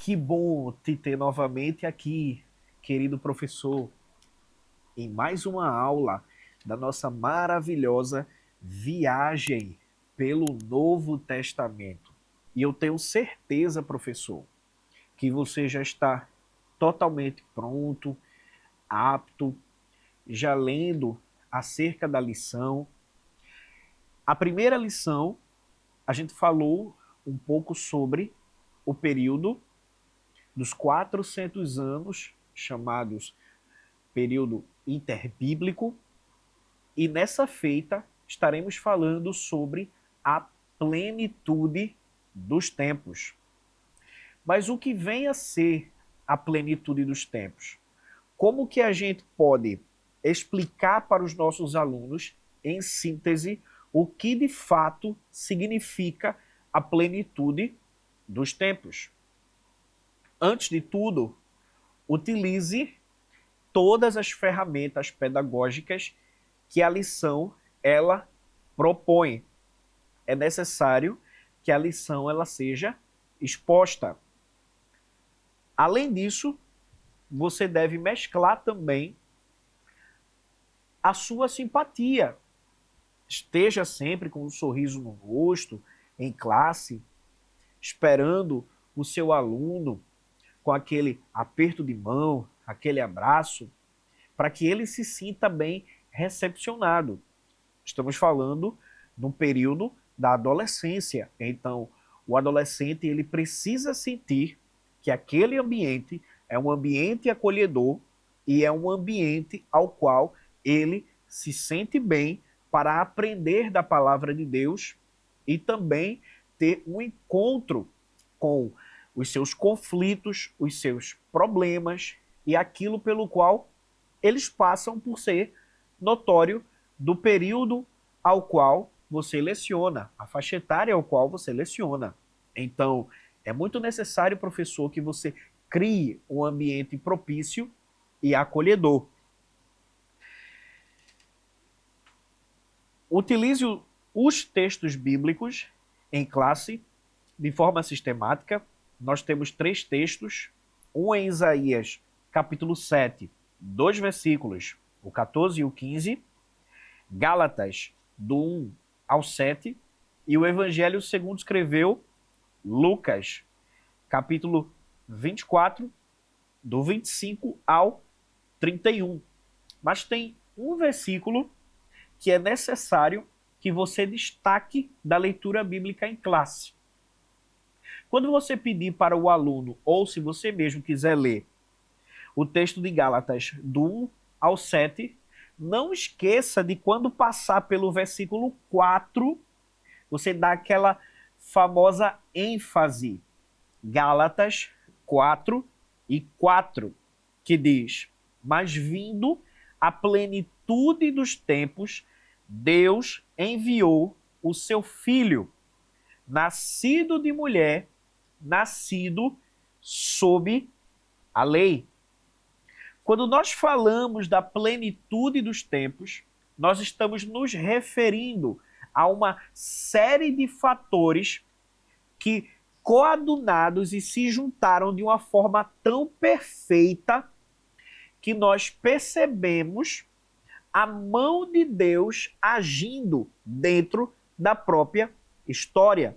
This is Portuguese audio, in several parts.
Que bom te ter novamente aqui, querido professor, em mais uma aula da nossa maravilhosa viagem pelo Novo Testamento. E eu tenho certeza, professor, que você já está totalmente pronto, apto, já lendo acerca da lição. A primeira lição, a gente falou um pouco sobre o período dos 400 anos, chamados período interbíblico, e nessa feita estaremos falando sobre a plenitude dos tempos. Mas o que vem a ser a plenitude dos tempos? Como que a gente pode explicar para os nossos alunos, em síntese, o que de fato significa a plenitude dos tempos? Antes de tudo, utilize todas as ferramentas pedagógicas que a lição ela propõe. É necessário que a lição ela seja exposta. Além disso, você deve mesclar também a sua simpatia. Esteja sempre com um sorriso no rosto, em classe, esperando o seu aluno com aquele aperto de mão, aquele abraço, para que ele se sinta bem recepcionado. Estamos falando num período da adolescência, então o adolescente ele precisa sentir que aquele ambiente é um ambiente acolhedor e é um ambiente ao qual ele se sente bem para aprender da palavra de Deus e também ter um encontro com os seus conflitos, os seus problemas e aquilo pelo qual eles passam por ser notório do período ao qual você leciona, a faixa etária ao qual você leciona. Então, é muito necessário, professor, que você crie um ambiente propício e acolhedor. Utilize os textos bíblicos em classe de forma sistemática. Nós temos 3 textos, um em Isaías, capítulo 7, 2 versículos, o 14 e o 15, Gálatas, do 1 ao 7, e o Evangelho segundo escreveu Lucas, capítulo 24, do 25 ao 31. Mas tem um versículo que é necessário que você destaque da leitura bíblica em classe. Quando você pedir para o aluno, ou se você mesmo quiser ler, o texto de Gálatas do 1 ao 7, não esqueça de quando passar pelo versículo 4, você dá aquela famosa ênfase. Gálatas 4 e 4, que diz: mas vindo a plenitude dos tempos, Deus enviou o seu Filho, nascido de mulher, nascido sob a lei. Quando nós falamos da plenitude dos tempos, nós estamos nos referindo a uma série de fatores que coadunados e se juntaram de uma forma tão perfeita que nós percebemos a mão de Deus agindo dentro da própria história,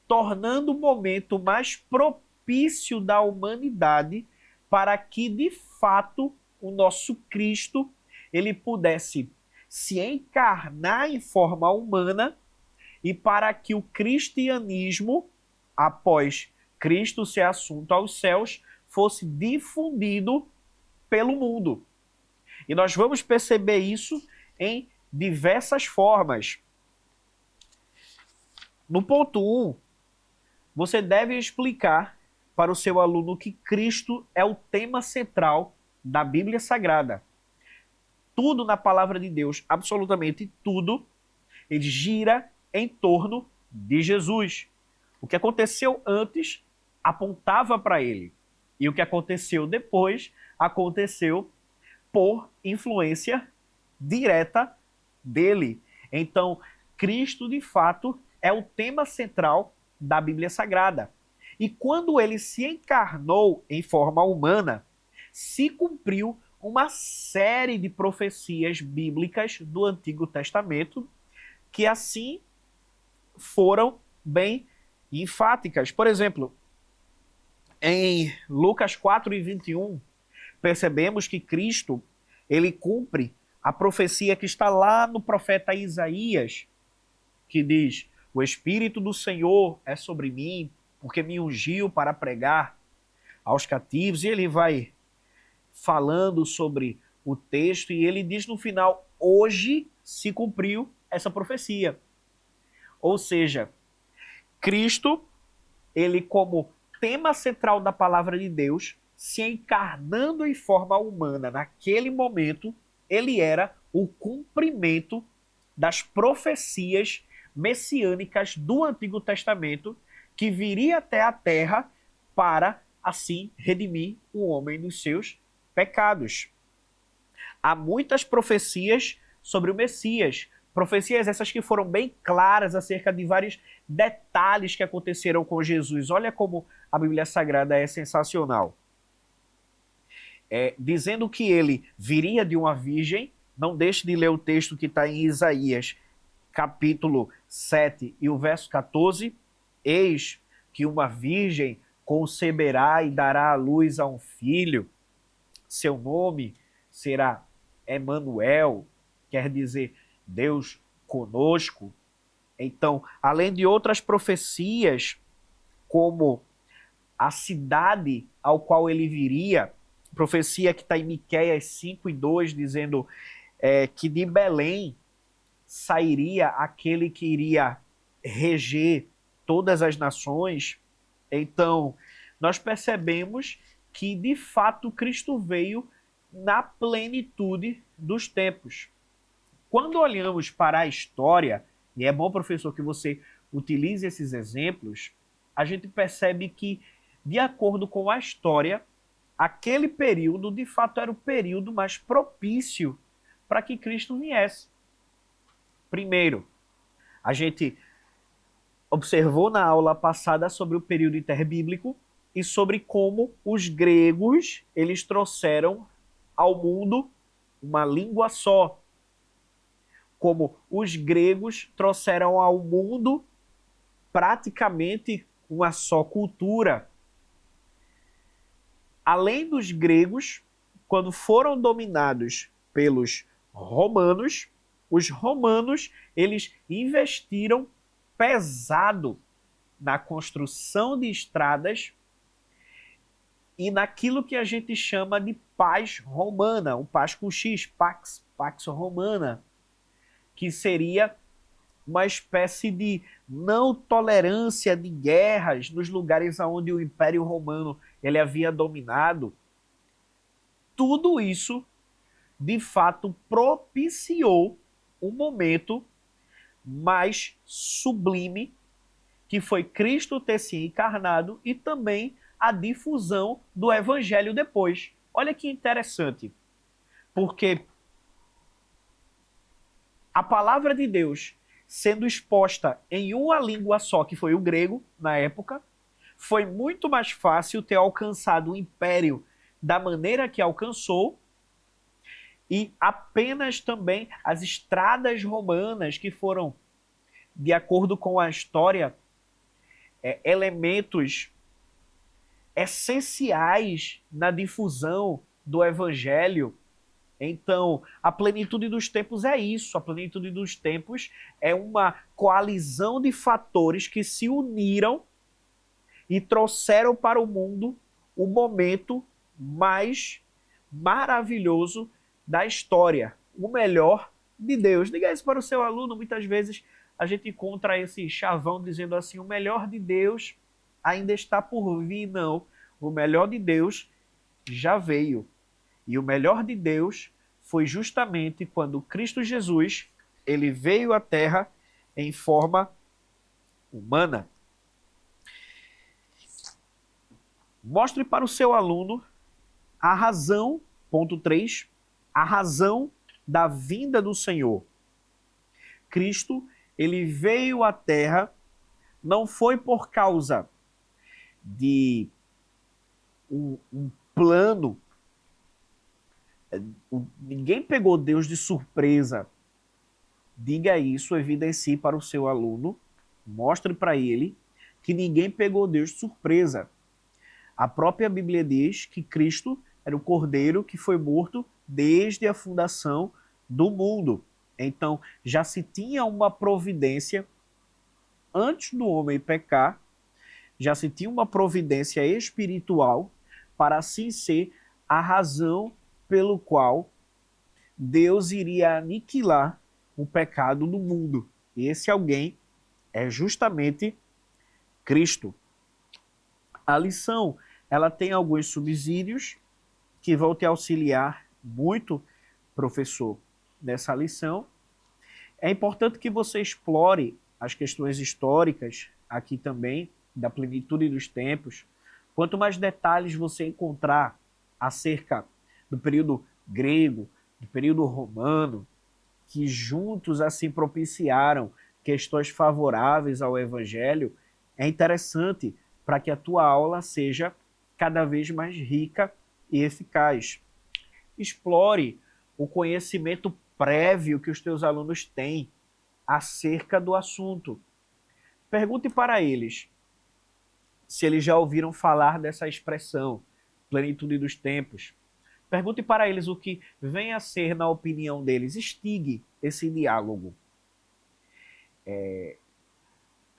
tornando o momento mais propício da humanidade para que, de fato, o nosso Cristo ele pudesse se encarnar em forma humana e para que o cristianismo, após Cristo ser assunto aos céus, fosse difundido pelo mundo. E nós vamos perceber isso em diversas formas. No ponto 1, você deve explicar para o seu aluno que Cristo é o tema central da Bíblia Sagrada. Tudo na palavra de Deus, absolutamente tudo, ele gira em torno de Jesus. O que aconteceu antes apontava para ele. E o que aconteceu depois aconteceu por influência direta dele. Então, Cristo, de fato, é o tema central da Bíblia Sagrada. E quando ele se encarnou em forma humana, se cumpriu uma série de profecias bíblicas do Antigo Testamento que assim foram bem enfáticas. Por exemplo, em Lucas 4:21, percebemos que Cristo, ele cumpre a profecia que está lá no profeta Isaías, que diz: o Espírito do Senhor é sobre mim, porque me ungiu para pregar aos cativos. E ele vai falando sobre o texto e ele diz no final: hoje se cumpriu essa profecia. Ou seja, Cristo, ele como tema central da palavra de Deus, se encarnando em forma humana naquele momento, ele era o cumprimento das profecias messiânicas do Antigo Testamento, que viria até a terra para, assim, redimir o homem dos seus pecados. Há muitas profecias sobre o Messias, profecias essas que foram bem claras acerca de vários detalhes que aconteceram com Jesus. Olha como a Bíblia Sagrada é sensacional. Dizendo que ele viria de uma virgem, não deixe de ler o texto que está em Isaías, capítulo 7 e o verso 14. Eis que uma virgem conceberá e dará à luz a um filho. Seu nome será Emanuel, quer dizer Deus conosco. Então, além de outras profecias, como a cidade ao qual ele viria, profecia que está em Miqueias 5:2, dizendo que de Belém sairia aquele que iria reger todas as nações. Então, nós percebemos que, de fato, Cristo veio na plenitude dos tempos. Quando olhamos para a história, e é bom, professor, que você utilize esses exemplos, a gente percebe que, de acordo com a história, aquele período, de fato, era o período mais propício para que Cristo viesse. Primeiro, a gente observou na aula passada sobre o período interbíblico e sobre como os gregos, eles trouxeram ao mundo uma língua só. Como os gregos trouxeram ao mundo praticamente uma só cultura. Além dos gregos, quando foram dominados pelos romanos, os romanos, eles investiram pesado na construção de estradas e naquilo que a gente chama de paz romana, um paz com X, pax romana, que seria uma espécie de não tolerância de guerras nos lugares onde o Império Romano ele havia dominado. Tudo isso, de fato, propiciou um momento mais sublime, que foi Cristo ter se encarnado e também a difusão do Evangelho depois. Olha que interessante, porque a palavra de Deus sendo exposta em uma língua só, que foi o grego na época, foi muito mais fácil ter alcançado o império da maneira que alcançou, e apenas também as estradas romanas, que foram, de acordo com a história, elementos essenciais na difusão do evangelho. Então, a plenitude dos tempos é isso. A plenitude dos tempos é uma coalizão de fatores que se uniram e trouxeram para o mundo o momento mais maravilhoso da história, o melhor de Deus. Diga isso para o seu aluno. Muitas vezes a gente encontra esse chavão dizendo assim: o melhor de Deus ainda está por vir. Não, o melhor de Deus já veio. E o melhor de Deus foi justamente quando Cristo Jesus, ele veio à Terra em forma humana. Mostre para o seu aluno a razão, ponto 3, a razão da vinda do Senhor. Cristo, ele veio à Terra, não foi por causa de um plano. Ninguém pegou Deus de surpresa. Diga isso, evidencie para o seu aluno, mostre para ele que ninguém pegou Deus de surpresa. A própria Bíblia diz que Cristo era o Cordeiro que foi morto desde a fundação do mundo. Então, já se tinha uma providência antes do homem pecar, já se tinha uma providência espiritual para assim ser a razão pelo qual Deus iria aniquilar o pecado do mundo. E esse alguém é justamente Cristo. A lição, ela tem alguns subsídios que vão te auxiliar muito, professor, nessa lição. É importante que você explore as questões históricas aqui também, da plenitude dos tempos. Quanto mais detalhes você encontrar acerca do período grego, do período romano, que juntos assim propiciaram questões favoráveis ao Evangelho, é interessante para que a tua aula seja cada vez mais rica e eficaz. Explore o conhecimento prévio que os teus alunos têm acerca do assunto. Pergunte para eles se eles já ouviram falar dessa expressão, plenitude dos tempos. Pergunte para eles o que vem a ser, na opinião deles. Instigue esse diálogo.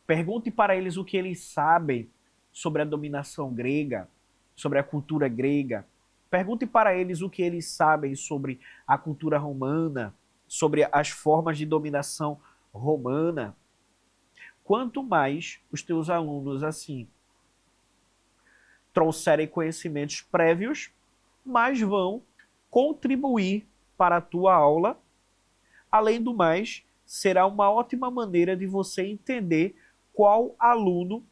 Pergunte para eles o que eles sabem sobre a dominação grega, sobre a cultura grega. Pergunte para eles o que eles sabem sobre a cultura romana, sobre as formas de dominação romana. Quanto mais os teus alunos assim trouxerem conhecimentos prévios, mais vão contribuir para a tua aula. Além do mais, será uma ótima maneira de você entender qual aluno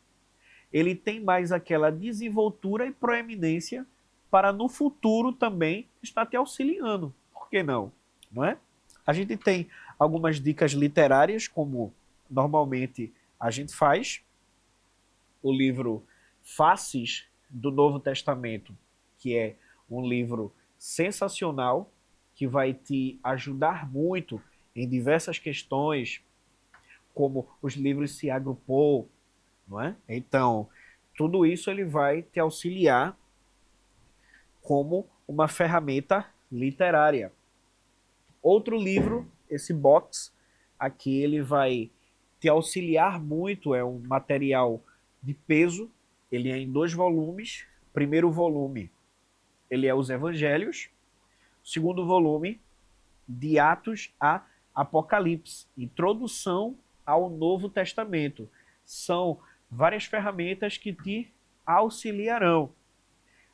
ele tem mais aquela desenvoltura e proeminência para no futuro também estar te auxiliando. Por que não? Não é? A gente tem algumas dicas literárias, como normalmente a gente faz. O livro Faces do Novo Testamento, que é um livro sensacional, que vai te ajudar muito em diversas questões, como os livros se agrupou, não é? Então, tudo isso ele vai te auxiliar como uma ferramenta literária. Outro livro, esse box, aqui ele vai te auxiliar muito, é um material de peso, ele é em 2 volumes. Primeiro volume, ele é os Evangelhos. Segundo volume, de Atos a Apocalipse, introdução ao Novo Testamento. São várias ferramentas que te auxiliarão.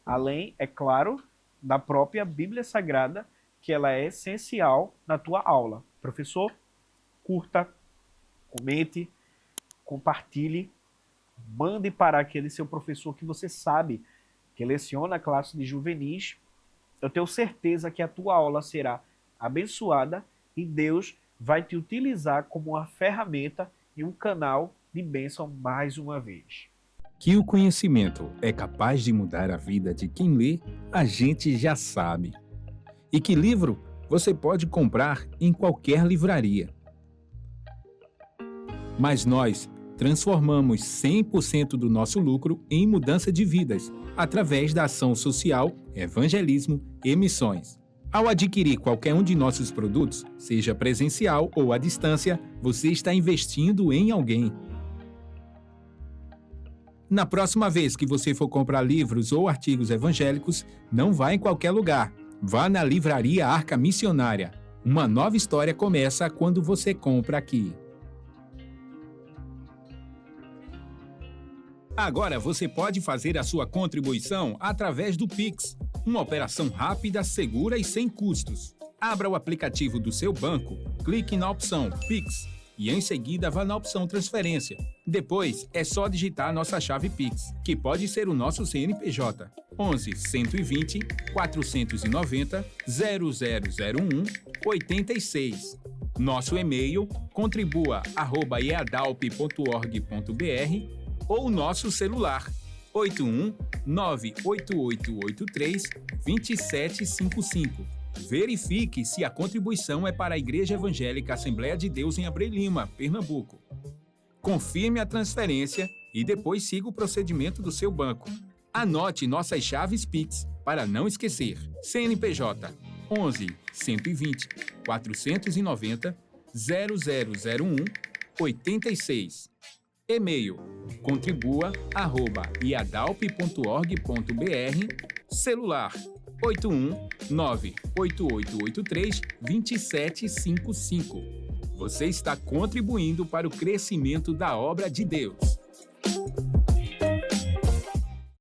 Além, é claro, da própria Bíblia Sagrada, que ela é essencial na tua aula. Professor, curta, comente, compartilhe, mande para aquele seu professor que você sabe que leciona a classe de juvenis. Eu tenho certeza que a tua aula será abençoada e Deus vai te utilizar como uma ferramenta e um canal de bênção mais uma vez. Que o conhecimento é capaz de mudar a vida de quem lê, a gente já sabe. E que livro você pode comprar em qualquer livraria. Mas nós transformamos 100% do nosso lucro em mudança de vidas, através da ação social, evangelismo e missões. Ao adquirir qualquer um de nossos produtos, seja presencial ou à distância, você está investindo em alguém. Na próxima vez que você for comprar livros ou artigos evangélicos, não vá em qualquer lugar. Vá na Livraria Arca Missionária. Uma nova história começa quando você compra aqui. Agora você pode fazer a sua contribuição através do Pix, uma operação rápida, segura e sem custos. Abra o aplicativo do seu banco, clique na opção Pix e em seguida vá na opção Transferência. Depois é só digitar a nossa chave Pix, que pode ser o nosso CNPJ, 11 120 490 0001 86. Nosso e-mail contribua@eadalp.org.br ou nosso celular 81-98883-2755. Verifique se a contribuição é para a Igreja Evangélica Assembleia de Deus em Abreu Lima, Pernambuco. Confirme a transferência e depois siga o procedimento do seu banco. Anote nossas chaves Pix para não esquecer. CNPJ 11 120 490 0001 86. E-mail contribua@iadalp.org.br. Celular 81-98883-2755. Você está contribuindo para o crescimento da obra de Deus.